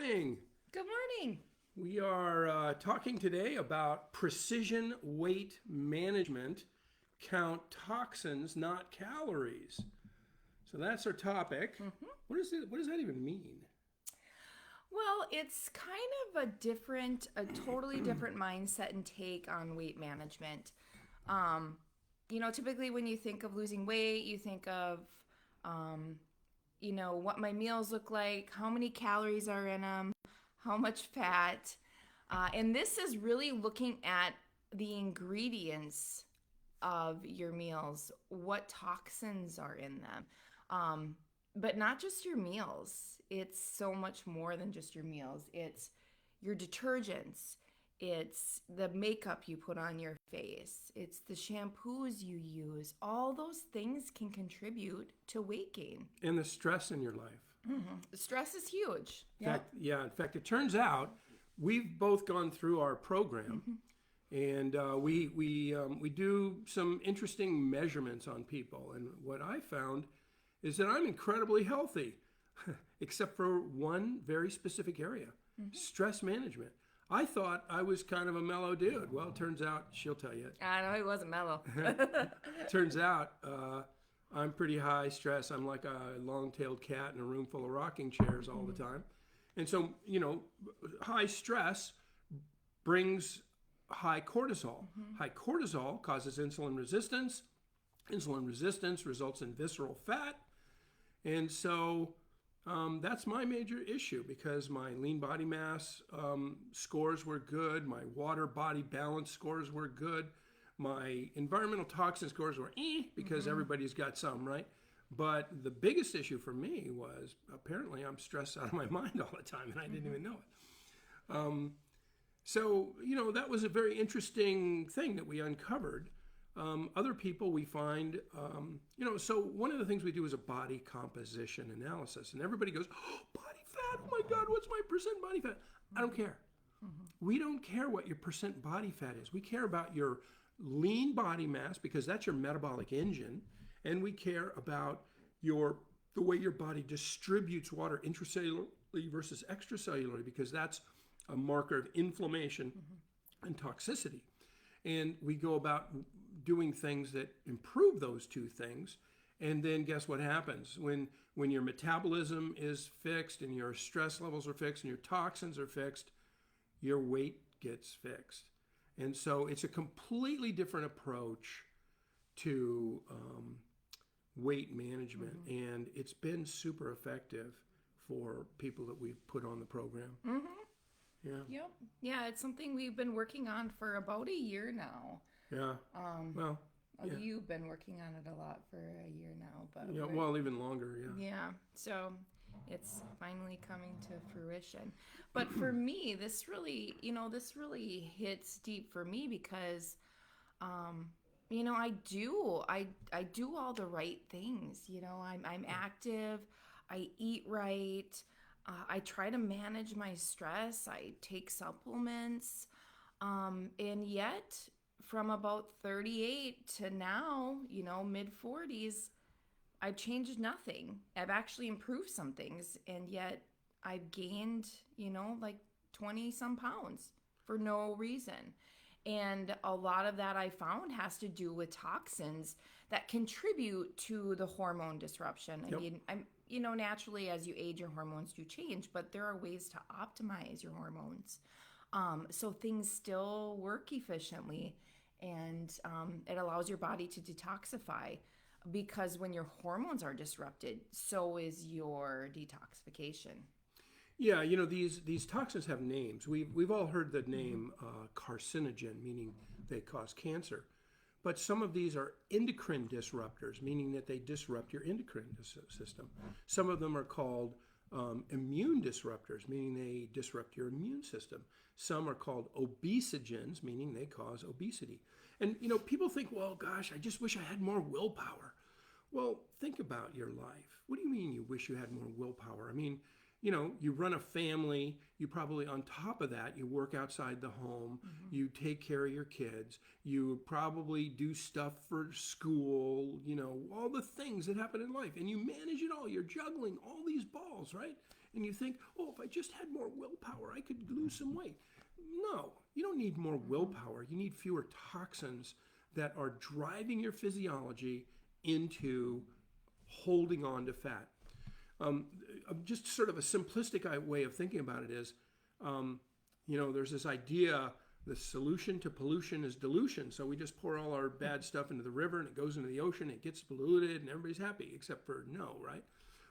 morning. Good morning. We are talking today about precision weight management. Count toxins, not calories. So that's our topic. What does that even mean? Well, it's kind of a totally different mindset and take on weight management. Typically when you think of losing weight, you think of, what my meals look like, how many calories are in them, how much fat. And this is really looking at the ingredients of your meals, what toxins are in them. But not just your meals. It's so much more than just your meals. It's your detergents. It's the makeup you put on your face. It's the shampoos you use. All those things can contribute to weight gain. And the stress in your life. Stress is huge. In fact, it turns out we've both gone through our program, and we do some interesting measurements on people. And what I found is that I'm incredibly healthy, except for one very specific area, stress management. I thought I was kind of a mellow dude. Well, it turns out, she'll tell you. I know he wasn't mellow. Turns out I'm pretty high stress. I'm like a long-tailed cat in a room full of rocking chairs all the time. And so, high stress brings high cortisol. High cortisol causes insulin resistance. Insulin resistance results in visceral fat. And so that's my major issue, because my lean body mass scores were good. My water body balance scores were good. My environmental toxin scores were because everybody's got some, right? But the biggest issue for me was apparently I'm stressed out of my mind all the time, and I didn't even know it. So, that was a very interesting thing that we uncovered. Other people we find, so one of the things we do is a body composition analysis. And everybody goes, oh, body fat, oh my God, what's my percent body fat? I don't care. We don't care what your percent body fat is. We care about your lean body mass, because that's your metabolic engine. And we care about the way your body distributes water intracellularly versus extracellularly, because that's a marker of inflammation and toxicity. And we go about doing things that improve those two things. And then guess what happens? When your metabolism is fixed and your stress levels are fixed and your toxins are fixed, your weight gets fixed. And so it's a completely different approach to weight management. And it's been super effective for people that we've put on the program. Yeah. Yep. Yeah, it's something we've been working on for about a year now. Yeah. You've been working on it a lot for a year now, but even longer. Yeah. Yeah. So it's finally coming to fruition. But for me, this really hits deep for me, because I do all the right things. I'm active. I eat right. I try to manage my stress. I take supplements. And yet, from about 38 to now, mid 40s, I've changed nothing. I've actually improved some things. And yet, I've gained, like 20 some pounds for no reason. And a lot of that I found has to do with toxins that contribute to the hormone disruption. I mean, naturally, as you age, your hormones do change, but there are ways to optimize your hormones. So things still work efficiently, and it allows your body to detoxify, because when your hormones are disrupted, so is your detoxification. Yeah, these toxins have names. We've all heard the name carcinogen, meaning they cause cancer. But some of these are endocrine disruptors, meaning that they disrupt your endocrine system. Some of them are called immune disruptors, meaning they disrupt your immune system. Some are called obesogens, meaning they cause obesity. And, people think, well, gosh, I just wish I had more willpower. Well, think about your life. What do you mean you wish you had more willpower? I mean, you run a family, you probably on top of that, you work outside the home, you take care of your kids, you probably do stuff for school, all the things that happen in life, and you manage it all. You're juggling all these balls, right? and you think, oh, if I just had more willpower, I could lose some weight. No, you don't need more willpower. You need fewer toxins that are driving your physiology into holding on to fat. Just sort of a simplistic way of thinking about it is, there's this idea, the solution to pollution is dilution. So we just pour all our bad stuff into the river and it goes into the ocean, it gets polluted and everybody's happy, except for no, right?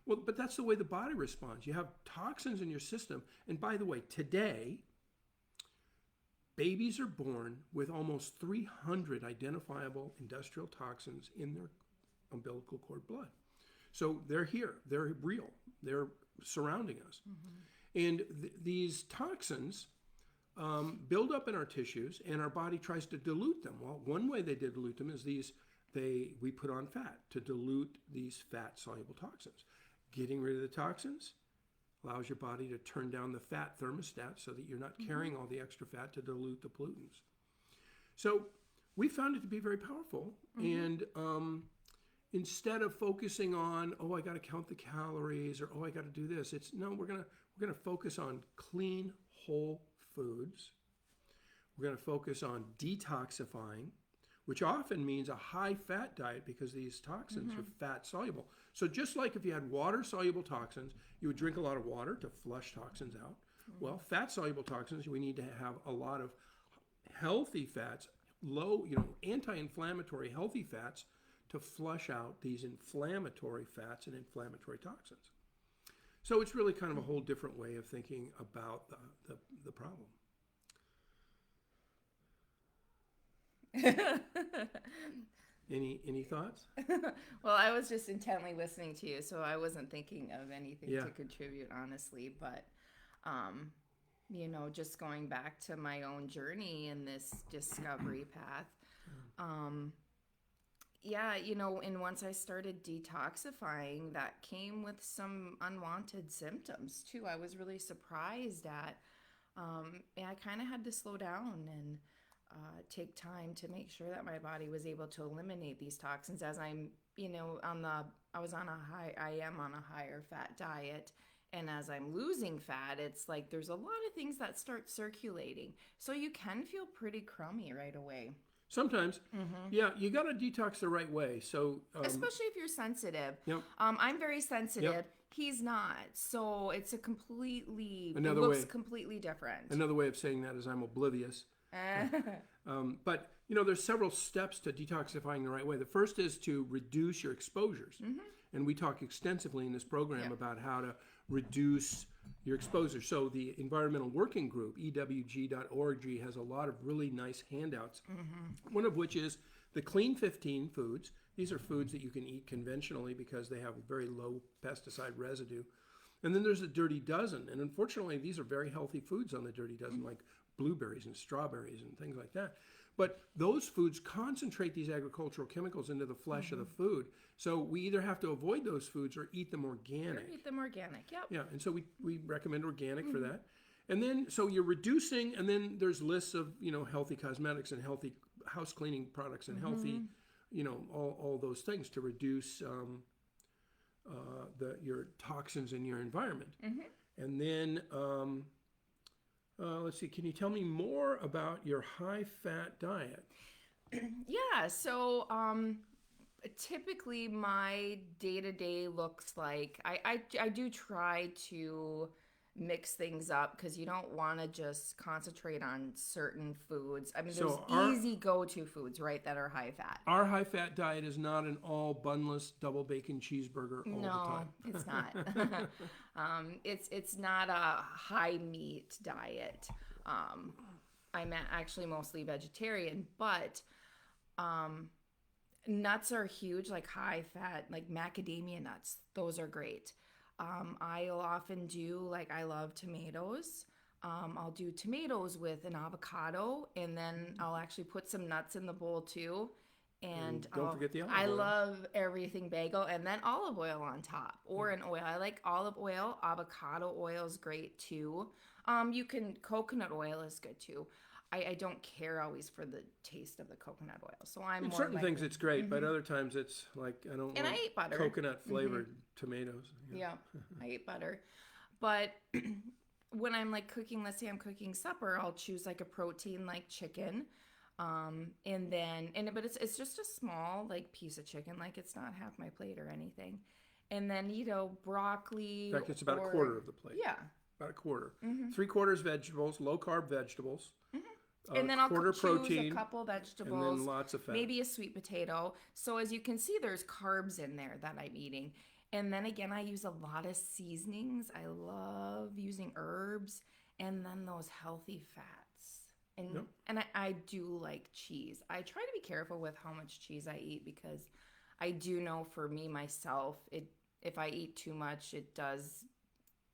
Well, but that's the way the body responds. You have toxins in your system. And by the way, today, babies are born with almost 300 identifiable industrial toxins in their umbilical cord blood. So they're here, they're real, they're surrounding us. And these toxins build up in our tissues, and our body tries to dilute them. Well, one way they dilute them is we put on fat to dilute these fat-soluble toxins. Getting rid of the toxins allows your body to turn down the fat thermostat so that you're not carrying all the extra fat to dilute the pollutants. So we found it to be very powerful, and instead of focusing on, oh, I got to count the calories, or oh, I got to do this, it's no, we're gonna focus on clean, whole foods. We're going to focus on detoxifying, which often means a high-fat diet because these toxins are fat-soluble. So just like if you had water-soluble toxins, you would drink a lot of water to flush toxins out. Well, fat-soluble toxins, we need to have a lot of healthy fats, low, anti-inflammatory healthy fats to flush out these inflammatory fats and inflammatory toxins. So it's really kind of a whole different way of thinking about the problem. Any thoughts? Well, I was just intently listening to you, so I wasn't thinking of anything to contribute, honestly. But, just going back to my own journey in this discovery path, and once I started detoxifying, that came with some unwanted symptoms too. I was really surprised at, I kind of had to slow down and take time to make sure that my body was able to eliminate these toxins as I am on a higher fat diet. And as I'm losing fat, it's like there's a lot of things that start circulating. So you can feel pretty crummy right away. Sometimes, you got to detox the right way. So, especially if you're sensitive. Yep. I'm very sensitive. Yep. He's not, so it's completely different. Another way of saying that is I'm oblivious. But there's several steps to detoxifying the right way. The first is to reduce your exposures, and we talk extensively in this program about how to reduce your exposure. So the Environmental Working Group, EWG.org, has a lot of really nice handouts, one of which is the Clean 15 foods. These are foods that you can eat conventionally because they have a very low pesticide residue. And then there's the Dirty Dozen. And unfortunately, these are very healthy foods on the Dirty Dozen, like blueberries and strawberries and things like that. But those foods concentrate these agricultural chemicals into the flesh of the food. So we either have to avoid those foods or eat them organic. Or eat them organic, yep. Yeah, and so we recommend organic for that. And then, so you're reducing, and then there's lists of, healthy cosmetics and healthy house cleaning products and healthy, all those things to reduce your toxins in your environment. And then, let's see, can you tell me more about your high-fat diet? Yeah, so typically my day-to-day looks like, I do try to mix things up because you don't want to just concentrate on certain foods. I mean, there's easy go-to foods, right, that are high-fat. Our high-fat diet is not an all bunless double bacon cheeseburger all the time. No, it's not. It's not a high-meat diet. I'm actually mostly vegetarian, but nuts are huge, like high-fat, like macadamia nuts. Those are great. I'll often do, I love tomatoes. I'll do tomatoes with an avocado, and then I'll actually put some nuts in the bowl too. And don't forget the olive oil. I love everything bagel, and then olive oil on top, or an oil. I like olive oil. Avocado oil is great too. Coconut oil is good too. I don't care always for the taste of the coconut oil, so I'm in more certain like, things it's great, but other times it's like I don't and want I eat butter. coconut flavored tomatoes. Yeah, I eat butter. But when I'm like cooking, let's say I'm cooking supper, I'll choose like a protein like chicken. But it's just a small like piece of chicken, like it's not half my plate or anything. And then, broccoli. In fact, it's about a quarter of the plate. Yeah. About a quarter. 3/4 vegetables, low carb vegetables. And then I'll quarter choose protein, a couple and vegetables, then lots of fat. maybe a sweet potato. So as you can see, there's carbs in there that I'm eating. And then again, I use a lot of seasonings. I love using herbs, and then those healthy fats. And I do like cheese. I try to be careful with how much cheese I eat, because I do know for me myself, if I eat too much, it does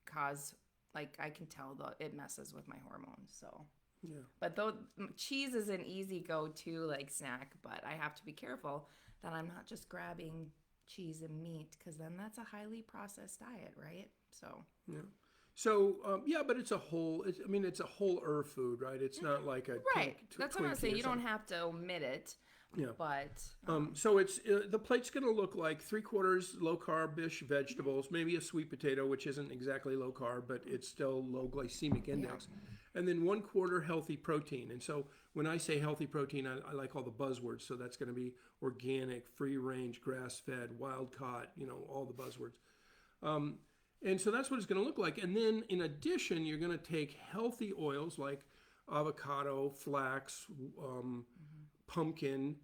cause, like, I can tell it messes with my hormones. So Yeah. but though cheese is an easy go-to like snack, but I have to be careful that I'm not just grabbing cheese and meat, because then that's a highly processed diet, right? So Yeah. So but it's a whole. It's a whole herb food, right? It's not like a right. That's what I'm Twinkie saying. or You don't something. have to omit it. Yeah. But So it's the plate's going to look like 3/4 low carb-ish vegetables, maybe a sweet potato, which isn't exactly low carb, but it's still low glycemic index, and then 1/4 healthy protein. And so when I say healthy protein, I like all the buzzwords. So that's going to be organic, free range, grass fed, wild caught, all the buzzwords. And so that's what it's going to look like. And then in addition, you're going to take healthy oils like avocado, flax, pumpkin,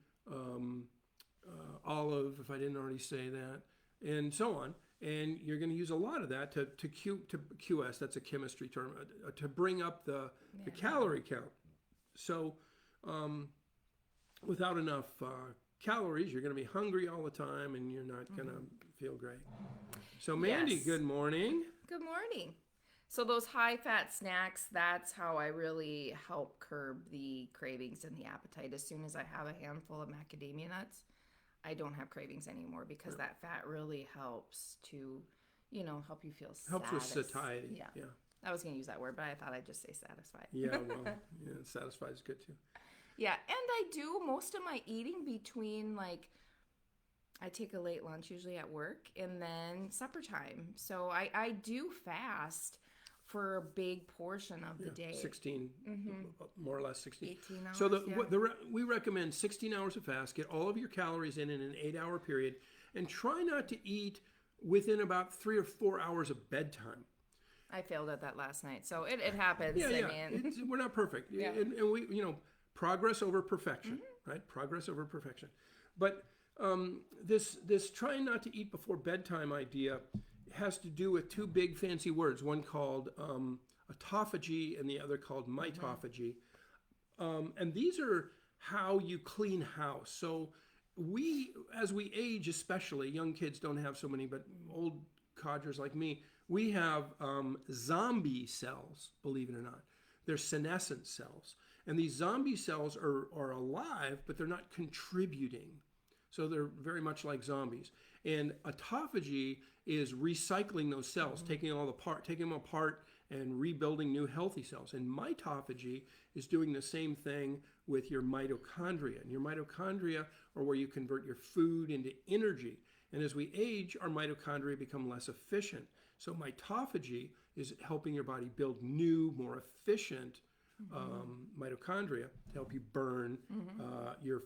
olive, if I didn't already say that, and so on. And you're going to use a lot of that to QS, that's a chemistry term, to bring up the calorie count. So without enough calories, you're going to be hungry all the time, and you're not going to feel great. So Mandy, Yes. good morning. good morning. So those high-fat snacks, that's how I really help curb the cravings and the appetite. As soon as I have a handful of macadamia nuts, I don't have cravings anymore, because that fat really helps to, help you feel Helps with satis- satiety. Yeah. I was going to use that word, but I thought I'd just say satisfied. Yeah, well, satisfied is good too. Yeah, and I do most of my eating between, like, I take a late lunch usually at work, and then supper time. So I do fast for a big portion of the day. 16, more or less 16. 18 hours, So yeah. we recommend 16 hours of fast. Get all of your calories in an 8-hour period, and try not to eat within about 3 or 4 hours of bedtime. I failed at that last night, so it happens. Yeah, yeah. I mean, We're not perfect, Yeah. and we, progress over perfection, right? Progress over perfection. But this trying not to eat before bedtime idea has to do with two big fancy words, one called autophagy and the other called mitophagy. And these are how you clean house. So as we age, especially, young kids don't have so many, but old codgers like me, we have zombie cells, believe it or not. They're senescent cells. And these zombie cells are alive, but they're not contributing. So they're very much like zombies. And autophagy is recycling those cells, taking them apart and rebuilding new healthy cells. And mitophagy is doing the same thing with your mitochondria. And your mitochondria are where you convert your food into energy. And as we age, our mitochondria become less efficient. So mitophagy is helping your body build new, more efficient mitochondria to help you burn your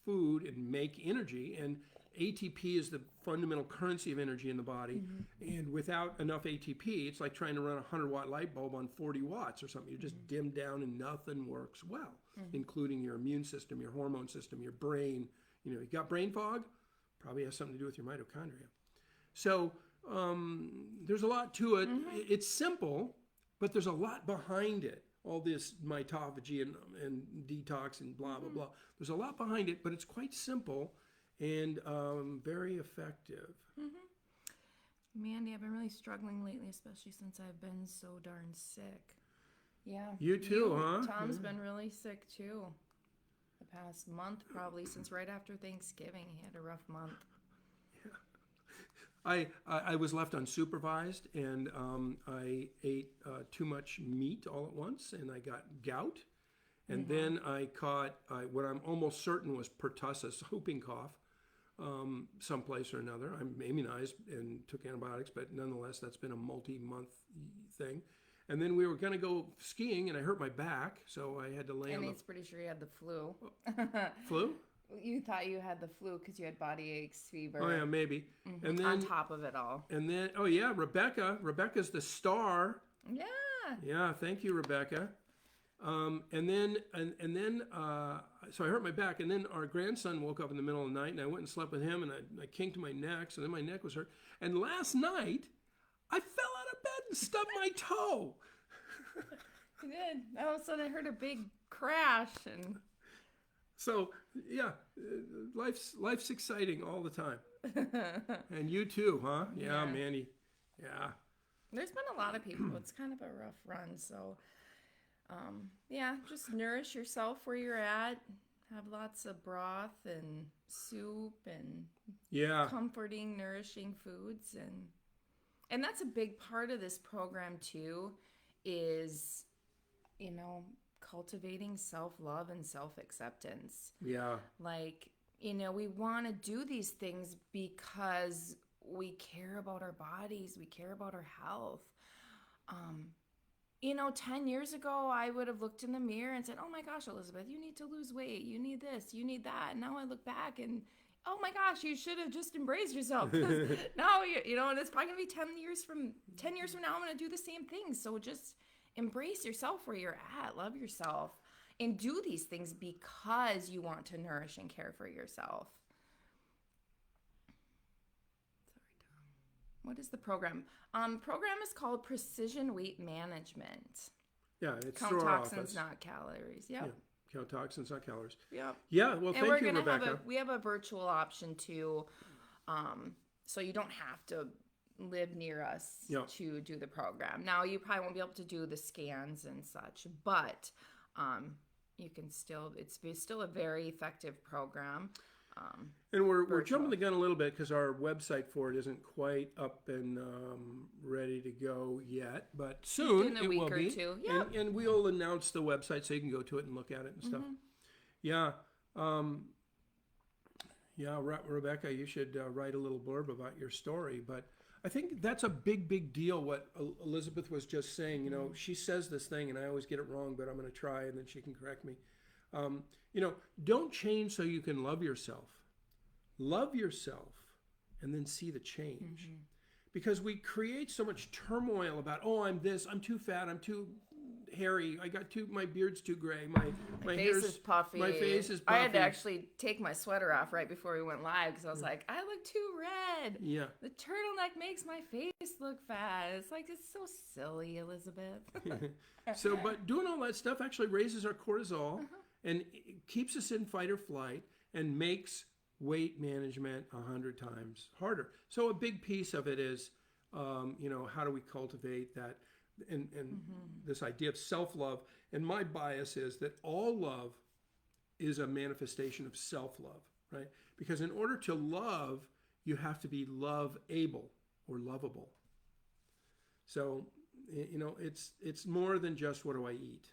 food and make energy. And ATP is the fundamental currency of energy in the body. And without enough ATP, it's like trying to run a 100-watt light bulb on 40 watts or something. You're just dimmed down and nothing works well, including your immune system, your hormone system, your brain. You got brain fog? Probably has something to do with your mitochondria. So there's a lot to it. It's simple, but there's a lot behind it. All this mitophagy and detox and blah, blah, blah. There's a lot behind it, but it's quite simple and very effective. Mandy, I've been really struggling lately, especially since I've been so darn sick. Yeah. You too, huh? Tom's been really sick too. The past month, probably since right after Thanksgiving. He had a rough month. I was left unsupervised, and I ate too much meat all at once, and I got gout. And then I caught what I'm almost certain was pertussis, whooping cough. someplace or another. I'm immunized and took antibiotics, but nonetheless, that's been a multi-month thing. And then we were going to go skiing, and I hurt my back, so I had to lay on And he's pretty sure you had the flu. flu. You thought you had the flu because you had body aches, fever. Oh yeah, maybe. And then on top of it all. And then, oh yeah, Rebecca's the star. Yeah. Yeah, thank you, Rebecca. So I hurt my back, and then our grandson woke up in the middle of the night, and I went and slept with him, and I kinked my neck, so then my neck was hurt. And last night, I fell out of bed and stubbed my toe. You did. All of a sudden, I heard a big crash, and So yeah, life's exciting all the time. And you too, huh? Yeah, Mandy. Yeah. There's been a lot of people. It's kind of a rough run, so just nourish yourself where you're at. Have lots of broth and soup and comforting, nourishing foods, and that's a big part of this program too, is cultivating self-love and self-acceptance. Yeah. Like, we want to do these things because we care about our bodies, we care about our health. 10 years ago, I would have looked in the mirror and said, oh my gosh, Elizabeth, you need to lose weight. You need this, you need that. And now I look back and, oh my gosh, you should have just embraced yourself. Now, and it's probably going to be 10 years from now, I'm going to do the same thing. So just embrace yourself where you're at, love yourself, and do these things because you want to nourish and care for yourself. What is the program? Program is called Precision Weight Management. Yeah, it's Count through our toxins, office. not calories. Yep. Yeah, count toxins, not calories. Yep. Yeah, well, and thank you, Rebecca. We have a virtual option too, so you don't have to live near us to do the program. Now, you probably won't be able to do the scans and such, but you can still, it's still a very effective program. And we're jumping the gun a little bit because our website for it isn't quite up and ready to go yet, but soon it will be. Yep. And we'll announce the website so you can go to it and look at it and stuff. Yeah. Rebecca, you should write a little blurb about your story. But I think that's a big deal, what Elizabeth was just saying. She says this thing, and I always get it wrong, but I'm going to try, and then she can correct me. Don't change so you can love yourself. Love yourself and then see the change. Because we create so much turmoil about, I'm this, I'm too fat, I'm too hairy, my beard's too gray, my face is puffy. My face is puffy. I had to actually take my sweater off right before we went live because I was like, I look too red. Yeah. The turtleneck makes my face look fat. It's like, it's so silly, Elizabeth. But doing all that stuff actually raises our cortisol and it keeps us in fight or flight and makes weight management 100 times harder. So a big piece of it is, how do we cultivate that and this idea of self-love. And my bias is that all love is a manifestation of self-love, right? Because in order to love, you have to be love-able or lovable. So, it's more than just what do I eat.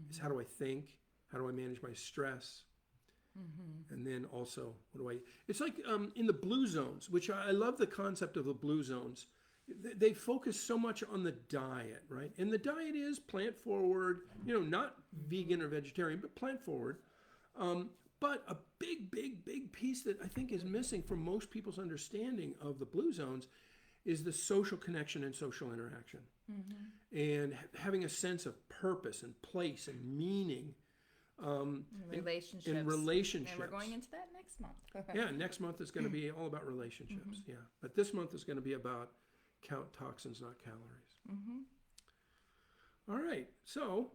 It's how do I think? How do I manage my stress? And then also, what do I eat? It's like in the blue zones, which I love the concept of the blue zones. They focus so much on the diet, right? And the diet is plant forward, not vegan or vegetarian, but plant forward. But a big piece that I think is missing from most people's understanding of the blue zones is the social connection and social interaction. And having a sense of purpose and place and meaning. Relationships. And relationships. And we're going into that next month. Yeah, next month is going to be all about relationships. Yeah, but this month is going to be about count toxins, not calories. All right, so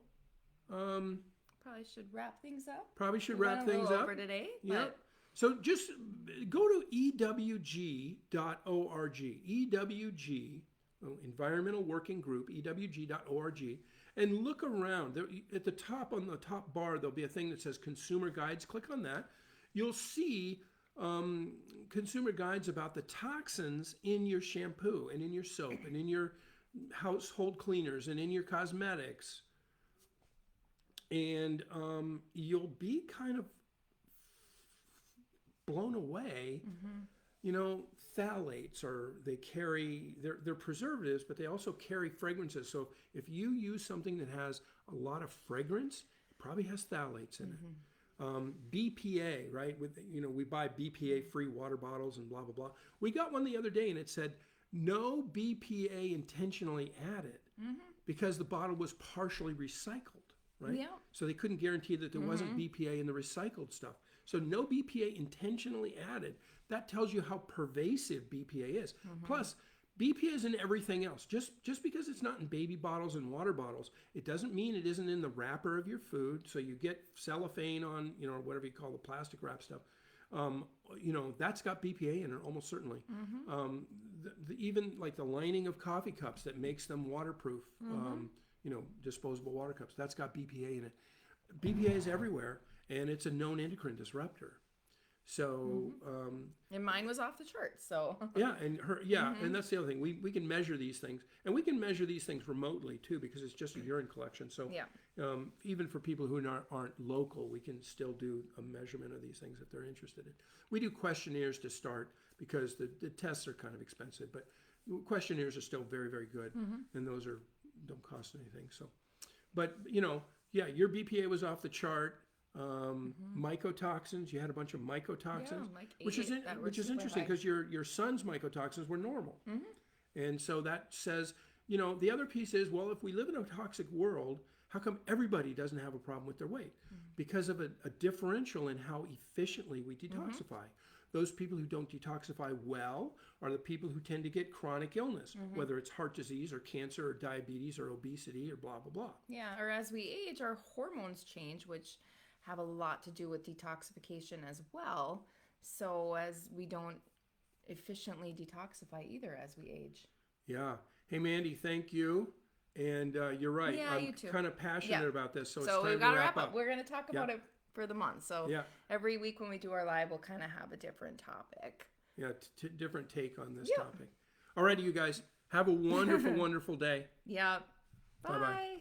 probably should wrap things up. Probably should wrap things up over today. Yeah. So just go to ewg.org. EWG, Environmental Working Group, ewg.org, and look around. At the top, on the top bar, there'll be a thing that says Consumer Guides. Click on that. You'll see consumer guides about the toxins in your shampoo and in your soap and in your household cleaners and in your cosmetics. And you'll be kind of blown away. You know, phthalates, or they're preservatives, but they also carry fragrances. So if you use something that has a lot of fragrance, it probably has phthalates in it. BPA, right? We buy BPA-free water bottles and blah, blah, blah. We got one the other day and it said, no BPA intentionally added, because the bottle was partially recycled, right? Yeah. So they couldn't guarantee that there wasn't BPA in the recycled stuff. So no BPA intentionally added. That tells you how pervasive BPA is. Plus, BPA is in everything else. Just because it's not in baby bottles and water bottles, it doesn't mean it isn't in the wrapper of your food. So you get cellophane on, or whatever you call the plastic wrap stuff. That's got BPA in it almost certainly. Even like the lining of coffee cups that makes them waterproof, disposable water cups, that's got BPA in it. BPA is everywhere, and it's a known endocrine disruptor. So, and mine was off the charts. So and that's the other thing. We can measure these things, and we can measure these things remotely too, because it's just a urine collection. So even for people who aren't local, we can still do a measurement of these things if they're interested in. We do questionnaires to start, because the tests are kind of expensive, but questionnaires are still very, very good, and those don't cost anything. So, but your BPA was off the chart. Mycotoxins, you had a bunch of mycotoxins, which is interesting, because your son's mycotoxins were normal. And so that says, the other piece is, well, if we live in a toxic world, how come everybody doesn't have a problem with their weight? Because of a differential in how efficiently we detoxify. Those people who don't detoxify well are the people who tend to get chronic illness, whether it's heart disease or cancer or diabetes or obesity or blah, blah, blah. Yeah, or as we age, our hormones change, which have a lot to do with detoxification as well. So as we don't efficiently detoxify either as we age. Yeah. Hey, Mandy, thank you. And you're right. Yeah, I'm you too. kind of passionate about this, so it's So time we've got to to wrap up. We're going to talk about it for the month. So Yeah. every week when we do our live, we'll kind of have a different topic. Yeah, different take on this topic. All righty, you guys. Have a wonderful, wonderful day. Yeah. Bye-bye. Bye.